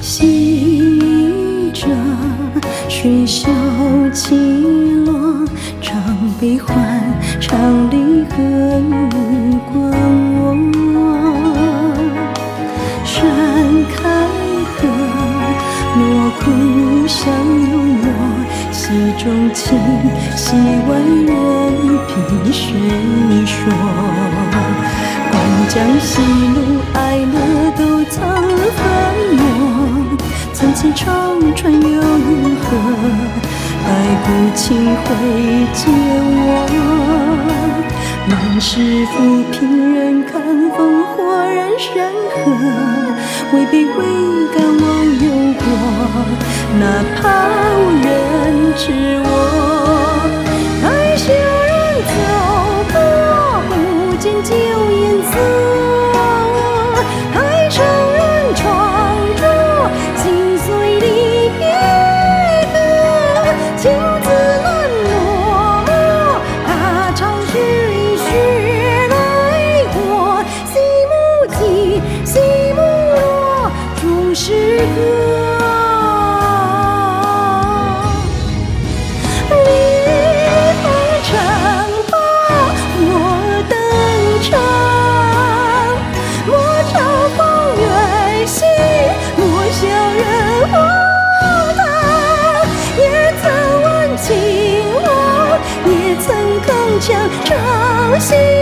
洗着喧嚣起落，唱悲欢，唱离合无关我。山开合，锣鼓响幽默，戏中情，戏外人凭谁说？关将喜怒哀乐都藏粉墨，从此长川又如何？白骨青灰皆我。满是浮萍人看烽火燃山河，未悲未感忘忧国，哪怕无人知我。太笑人走过，不见旧颜色，太愁人闯入，心碎离别歌，情字难落寞，他朝须血来过，戏幕起，戏幕落，终是歌。也曾铿锵唱戏。